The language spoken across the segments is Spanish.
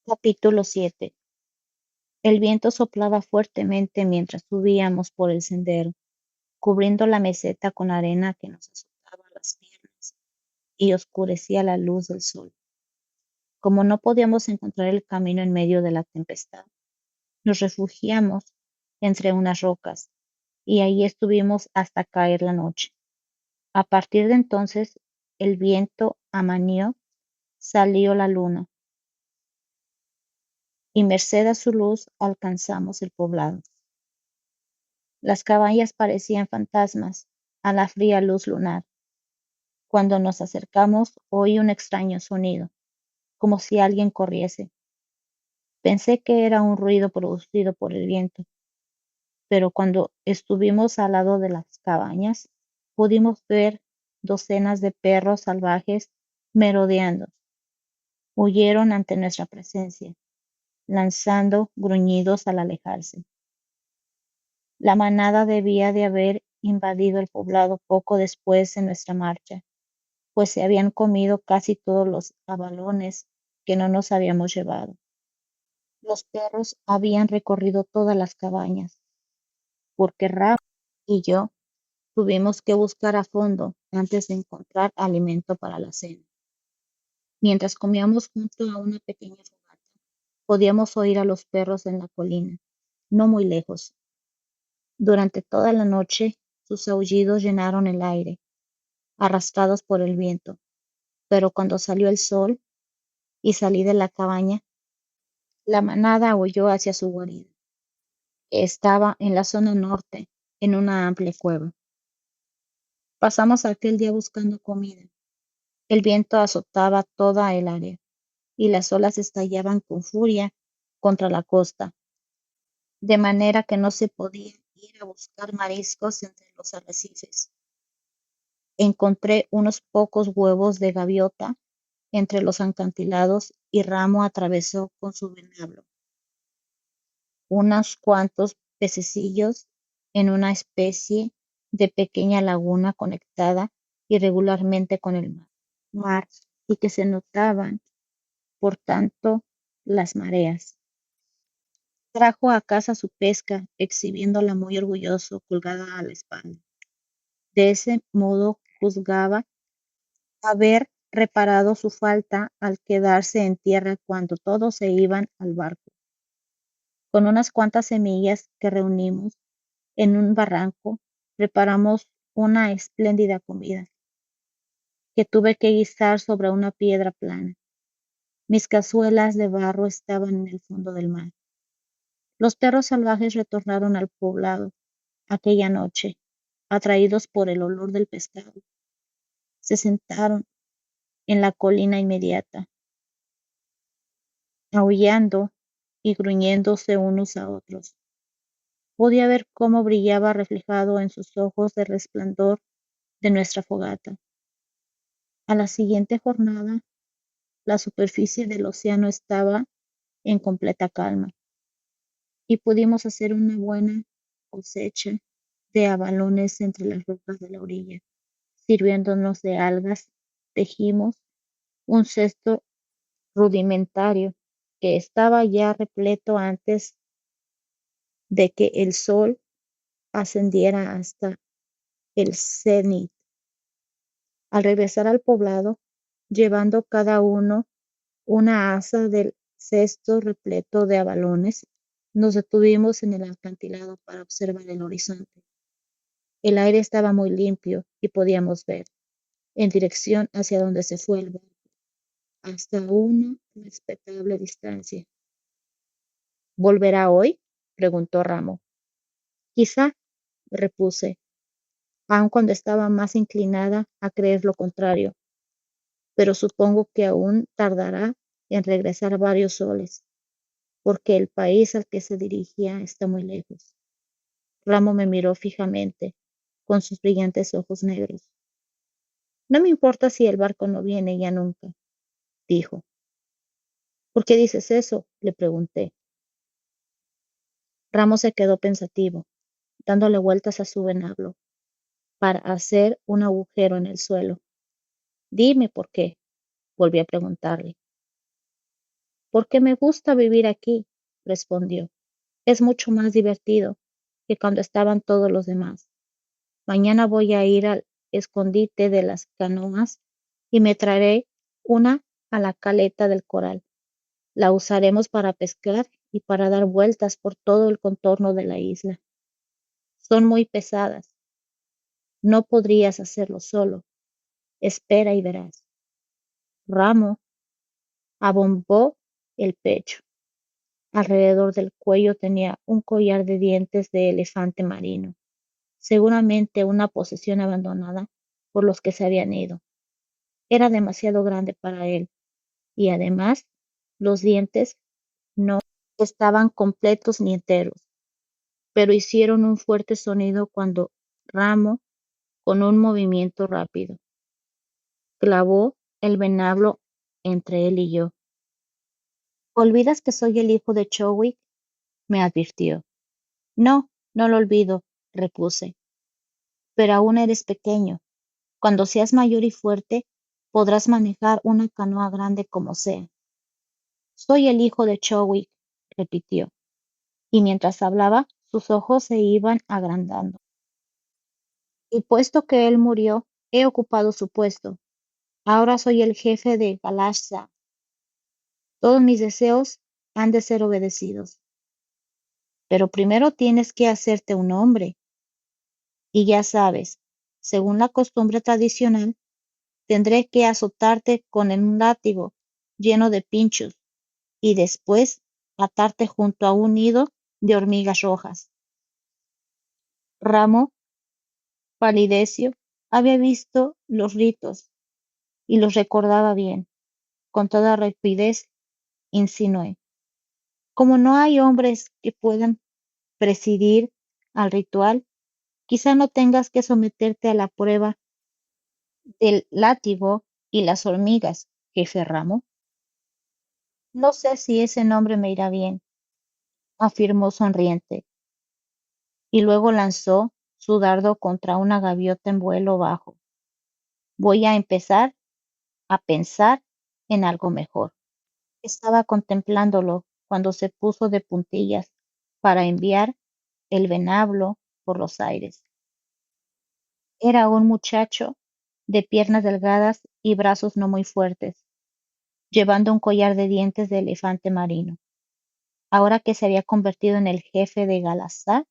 Capítulo 7. El viento soplaba fuertemente mientras subíamos por el sendero, cubriendo la meseta con arena que nos azotaba las piernas y oscurecía la luz del sol. Como no podíamos encontrar el camino en medio de la tempestad, nos refugiamos entre unas rocas y ahí estuvimos hasta caer la noche. A partir de entonces, el viento amainó, salió la luna, y merced a su luz alcanzamos el poblado. Las cabañas parecían fantasmas a la fría luz lunar. Cuando nos acercamos oí un extraño sonido, como si alguien corriese. Pensé que era un ruido producido por el viento, pero cuando estuvimos al lado de las cabañas, pudimos ver docenas de perros salvajes merodeando. Huyeron ante nuestra presencia, lanzando gruñidos al alejarse. La manada debía de haber invadido el poblado poco después de nuestra marcha, pues se habían comido casi todos los abalones que no nos habíamos llevado. Los perros habían recorrido todas las cabañas, porque Rab y yo tuvimos que buscar a fondo antes de encontrar alimento para la cena. Mientras comíamos junto a una pequeña fogata, podíamos oír a los perros en la colina, no muy lejos. Durante toda la noche, sus aullidos llenaron el aire, arrastrados por el viento, pero cuando salió el sol y salí de la cabaña, la manada huyó hacia su guarida, que estaba en la zona norte, en una amplia cueva. Pasamos aquel día buscando comida. El viento azotaba toda el área y las olas estallaban con furia contra la costa, de manera que no se podía ir a buscar mariscos entre los arrecifes. Encontré unos pocos huevos de gaviota entre los acantilados y Ramo atravesó con su venablo unos cuantos pececillos en una especie de pequeña laguna conectada irregularmente con el mar y que se notaban, por tanto, las mareas. Trajo a casa su pesca, exhibiéndola muy orgulloso, colgada a la espalda. De ese modo juzgaba haber reparado su falta al quedarse en tierra cuando todos se iban al barco. Con unas cuantas semillas que reunimos en un barranco, preparamos una espléndida comida, que tuve que guisar sobre una piedra plana. Mis cazuelas de barro estaban en el fondo del mar. Los perros salvajes retornaron al poblado aquella noche, atraídos por el olor del pescado. Se sentaron en la colina inmediata, aullando y gruñéndose unos a otros. Podía ver cómo brillaba reflejado en sus ojos el resplandor de nuestra fogata. A la siguiente jornada, la superficie del océano estaba en completa calma y pudimos hacer una buena cosecha de abalones entre las rocas de la orilla. Sirviéndonos de algas, tejimos un cesto rudimentario que estaba ya repleto antes de que el sol ascendiera hasta el cenit. Al regresar al poblado, llevando cada uno una asa del cesto repleto de abalones, nos detuvimos en el acantilado para observar el horizonte. El aire estaba muy limpio y podíamos ver, en dirección hacia donde se fue el barco, hasta una respetable distancia. ¿Volverá hoy?, preguntó Ramo. Quizá, repuse, aun cuando estaba más inclinada a creer lo contrario, pero supongo que aún tardará en regresar varios soles, porque el país al que se dirigía está muy lejos. Ramo me miró fijamente, con sus brillantes ojos negros. No me importa si el barco no viene ya nunca, dijo. ¿Por qué dices eso?, le pregunté. Ramo se quedó pensativo, dándole vueltas a su venablo, para hacer un agujero en el suelo. Dime por qué, volví a preguntarle. Porque me gusta vivir aquí, respondió. Es mucho más divertido que cuando estaban todos los demás. Mañana voy a ir al escondite de las canoas y me traeré una a la caleta del coral. La usaremos para pescar y para dar vueltas por todo el contorno de la isla. Son muy pesadas. No podrías hacerlo solo. Espera y verás. Ramo abombó el pecho. Alrededor del cuello tenía un collar de dientes de elefante marino, seguramente una posesión abandonada por los que se habían ido. Era demasiado grande para él, y además los dientes no estaban completos ni enteros, pero hicieron un fuerte sonido cuando Ramo, con un movimiento rápido, clavó el venablo entre él y yo. ¿Olvidas que soy el hijo de Chowick? Me advirtió. No, no lo olvido, repuse, pero aún eres pequeño. Cuando seas mayor y fuerte, podrás manejar una canoa grande como sea. Soy el hijo de Chowick, repitió, y mientras hablaba, sus ojos se iban agrandando. Y puesto que él murió, he ocupado su puesto. Ahora soy el jefe de Galasha. Todos mis deseos han de ser obedecidos. Pero primero tienes que hacerte un hombre. Y ya sabes, según la costumbre tradicional, tendré que azotarte con un látigo lleno de pinchos y después atarte junto a un nido de hormigas rojas. Ramo palideció, había visto los ritos y los recordaba bien. Con toda rapidez insinué: como no hay hombres que puedan presidir al ritual, quizá no tengas que someterte a la prueba del látigo y las hormigas, jefe Ramo. No sé si ese nombre me irá bien, afirmó sonriente, y luego lanzó su dardo contra una gaviota en vuelo bajo. Voy a empezar a pensar en algo mejor. Estaba contemplándolo cuando se puso de puntillas para enviar el venablo por los aires. Era un muchacho de piernas delgadas y brazos no muy fuertes, llevando un collar de dientes de elefante marino. Ahora que se había convertido en el jefe de Galasá,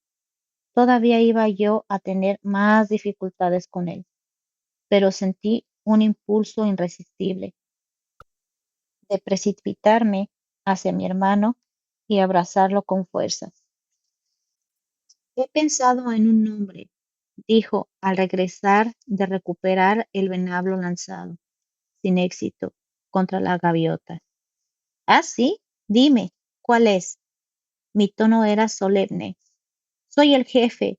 todavía iba yo a tener más dificultades con él, pero sentí un impulso irresistible de precipitarme hacia mi hermano y abrazarlo con fuerzas. He pensado en un nombre, dijo al regresar de recuperar el venablo lanzado, sin éxito, contra la gaviota. ¿Ah, sí? Dime, ¿cuál es? Mi tono era solemne. Soy el jefe,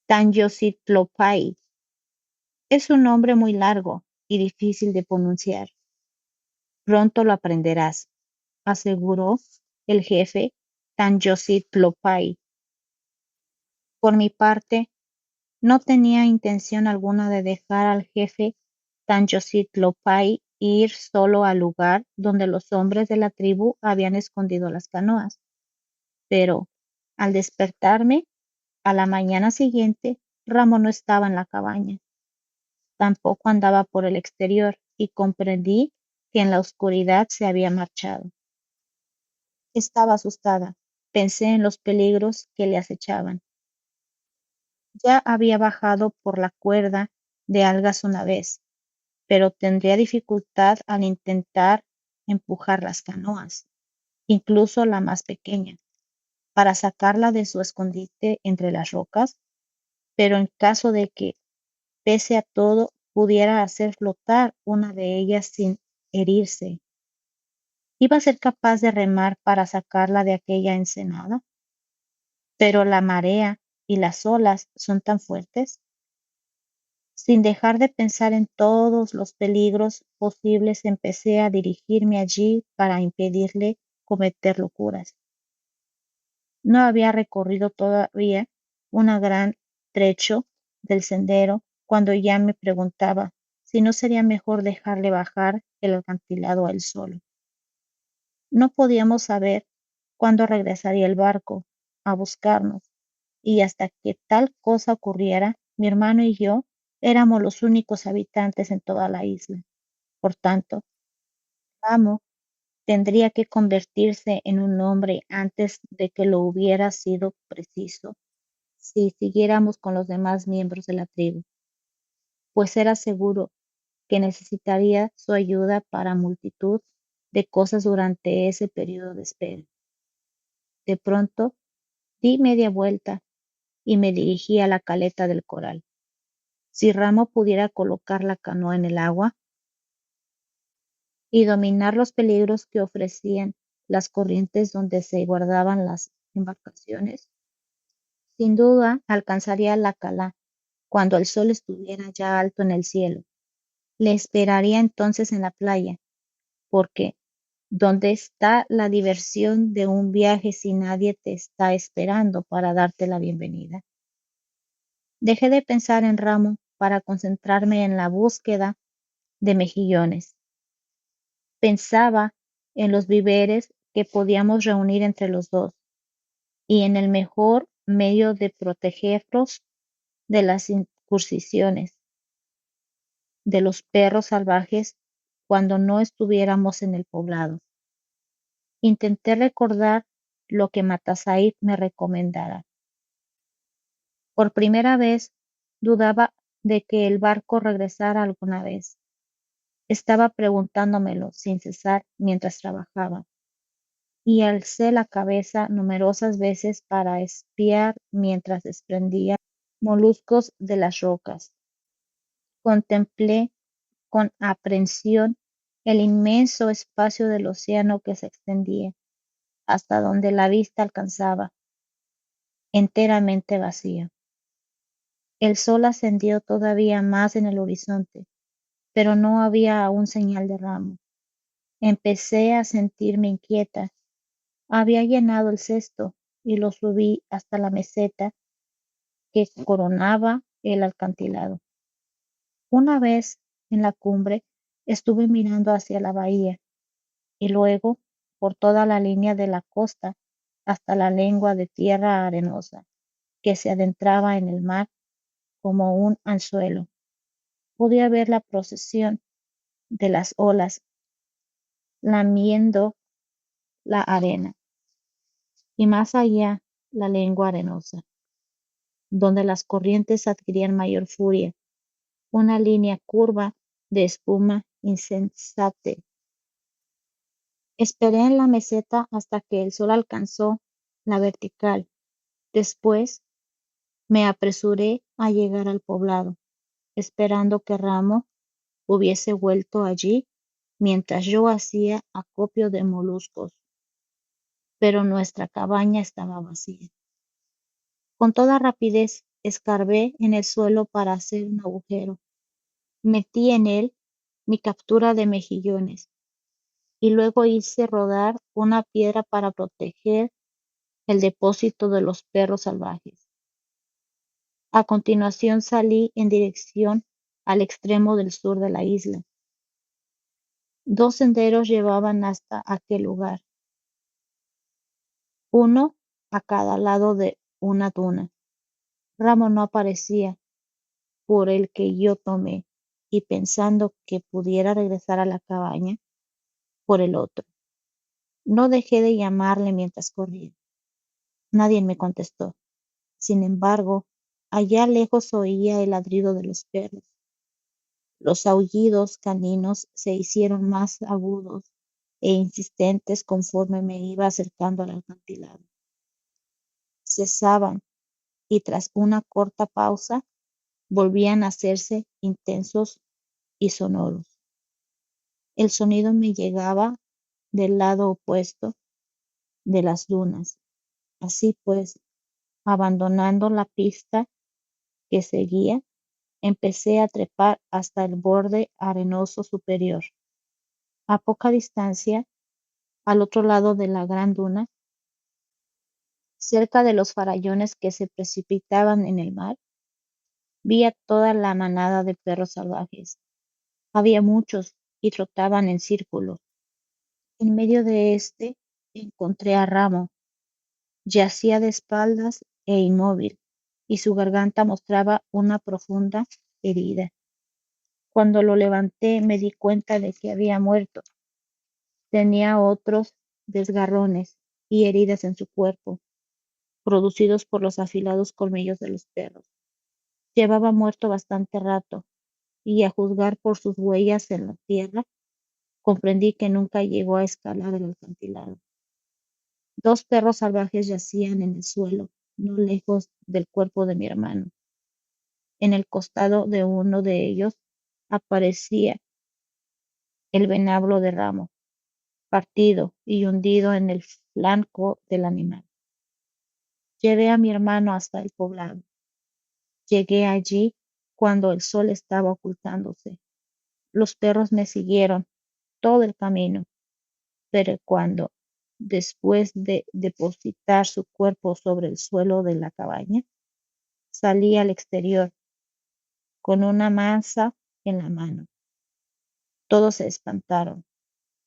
Tanyositlopai. Es un nombre muy largo y difícil de pronunciar. Pronto lo aprenderás, aseguró el jefe Tanyositlopai. Por mi parte, no tenía intención alguna de dejar al jefe Tanyositlopai ir solo al lugar donde los hombres de la tribu habían escondido las canoas. Pero, al despertarme, a la mañana siguiente, Ramo no estaba en la cabaña. Tampoco andaba por el exterior y comprendí que en la oscuridad se había marchado. Estaba asustada. Pensé en los peligros que le acechaban. Ya había bajado por la cuerda de algas una vez, pero tendría dificultad al intentar empujar las canoas, incluso la más pequeña, para sacarla de su escondite entre las rocas, pero en caso de que, pese a todo, pudiera hacer flotar una de ellas sin herirse, ¿iba a ser capaz de remar para sacarla de aquella ensenada? Pero la marea y las olas son tan fuertes. Sin dejar de pensar en todos los peligros posibles, empecé a dirigirme allí para impedirle cometer locuras. No había recorrido todavía un gran trecho del sendero cuando ya me preguntaba si no sería mejor dejarle bajar el acantilado a él solo. No podíamos saber cuándo regresaría el barco a buscarnos, y hasta que tal cosa ocurriera, mi hermano y yo éramos los únicos habitantes en toda la isla. Por tanto, Amo tendría que convertirse en un hombre antes de que lo hubiera sido preciso si siguiéramos con los demás miembros de la tribu, pues era seguro que necesitaría su ayuda para multitud de cosas durante ese periodo de espera. De pronto, di media vuelta y me dirigí a la caleta del coral. Si Ramo pudiera colocar la canoa en el agua y dominar los peligros que ofrecían las corrientes donde se guardaban las embarcaciones, sin duda alcanzaría la cala cuando el sol estuviera ya alto en el cielo. Le esperaría entonces en la playa, porque ¿dónde está la diversión de un viaje si nadie te está esperando para darte la bienvenida? Dejé de pensar en Ramo para concentrarme en la búsqueda de mejillones. Pensaba en los víveres que podíamos reunir entre los dos y en el mejor medio de protegerlos de las incursiones de los perros salvajes cuando no estuviéramos en el poblado. Intenté recordar lo que Matasaid me recomendara. Por primera vez dudaba de que el barco regresara alguna vez. Estaba preguntándomelo sin cesar mientras trabajaba, y alcé la cabeza numerosas veces para espiar mientras desprendía moluscos de las rocas. Contemplé con aprensión el inmenso espacio del océano que se extendía hasta donde la vista alcanzaba, enteramente vacío. El sol ascendió todavía más en el horizonte, pero no había aún señal de Ramo. Empecé a sentirme inquieta. Había llenado el cesto y lo subí hasta la meseta que coronaba el acantilado. Una vez en la cumbre, estuve mirando hacia la bahía y luego por toda la línea de la costa hasta la lengua de tierra arenosa que se adentraba en el mar como un anzuelo. Podía ver la procesión de las olas lamiendo la arena y más allá la lengua arenosa, donde las corrientes adquirían mayor furia, una línea curva de espuma insensate. Esperé en la meseta hasta que el sol alcanzó la vertical. Después me apresuré a llegar al poblado, esperando que Ramo hubiese vuelto allí mientras yo hacía acopio de moluscos, pero nuestra cabaña estaba vacía. Con toda rapidez escarbé en el suelo para hacer un agujero. Metí en él mi captura de mejillones y luego hice rodar una piedra para proteger el depósito de los perros salvajes. A continuación salí en dirección al extremo del sur de la isla. Dos senderos llevaban hasta aquel lugar, uno a cada lado de una duna. Ramo no aparecía, por el que yo tomé, y pensando que pudiera regresar a la cabaña, por el otro. No dejé de llamarle mientras corría. Nadie me contestó. Sin embargo, allá lejos oía el ladrido de los perros. Los aullidos caninos se hicieron más agudos e insistentes conforme me iba acercando al acantilado. Cesaban y tras una corta pausa volvían a hacerse intensos y sonoros. El sonido me llegaba del lado opuesto de las dunas. Así pues, abandonando la pista que seguía, empecé a trepar hasta el borde arenoso superior. A poca distancia, al otro lado de la gran duna, cerca de los farallones que se precipitaban en el mar, vi a toda la manada de perros salvajes. Había muchos y trotaban en círculo. En medio de este encontré a Ramo. Yacía de espaldas e inmóvil, y su garganta mostraba una profunda herida. Cuando lo levanté me di cuenta de que había muerto. Tenía otros desgarrones y heridas en su cuerpo, producidos por los afilados colmillos de los perros. Llevaba muerto bastante rato, y a juzgar por sus huellas en la tierra, comprendí que nunca llegó a escalar el acantilado. Dos perros salvajes yacían en el suelo, no lejos del cuerpo de mi hermano. En el costado de uno de ellos aparecía el venablo de Ramo, partido y hundido en el flanco del animal. Llevé a mi hermano hasta el poblado. Llegué allí cuando el sol estaba ocultándose. Los perros me siguieron todo el camino, pero cuando, después de depositar su cuerpo sobre el suelo de la cabaña, salí al exterior con una masa en la mano. Todos se espantaron,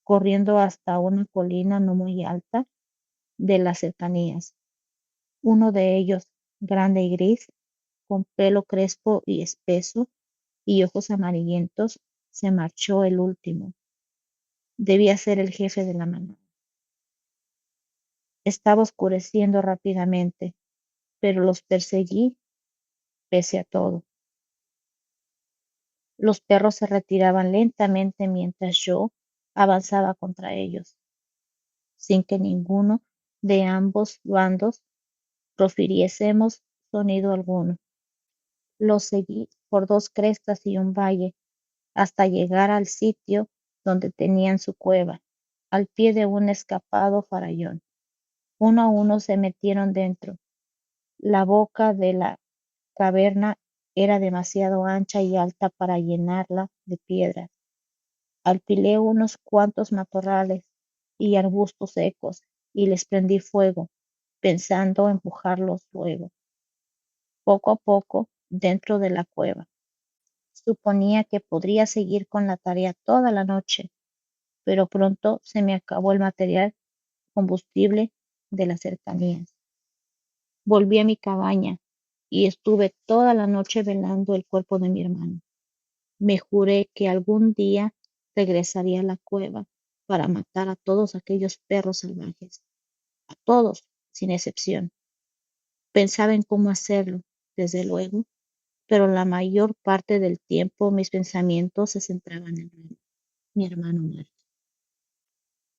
corriendo hasta una colina no muy alta de las cercanías. Uno de ellos, grande y gris, con pelo crespo y espeso y ojos amarillentos, se marchó el último. Debía ser el jefe de la manada. Estaba oscureciendo rápidamente, pero los perseguí pese a todo. Los perros se retiraban lentamente mientras yo avanzaba contra ellos, sin que ninguno de ambos bandos profiriésemos sonido alguno. Los seguí por dos crestas y un valle hasta llegar al sitio donde tenían su cueva, al pie de un escarpado farallón. Uno a uno se metieron dentro. La boca de la caverna era demasiado ancha y alta para llenarla de piedras. Alquilé unos cuantos matorrales y arbustos secos y les prendí fuego, pensando empujarlos luego, poco a poco, dentro de la cueva. Suponía que podría seguir con la tarea toda la noche, pero pronto se me acabó el material combustible de las cercanías. Volví a mi cabaña y estuve toda la noche velando el cuerpo de mi hermano. Me juré que algún día regresaría a la cueva para matar a todos aquellos perros salvajes, a todos, sin excepción. Pensaba en cómo hacerlo, desde luego, pero la mayor parte del tiempo mis pensamientos se centraban en mi hermano muerto.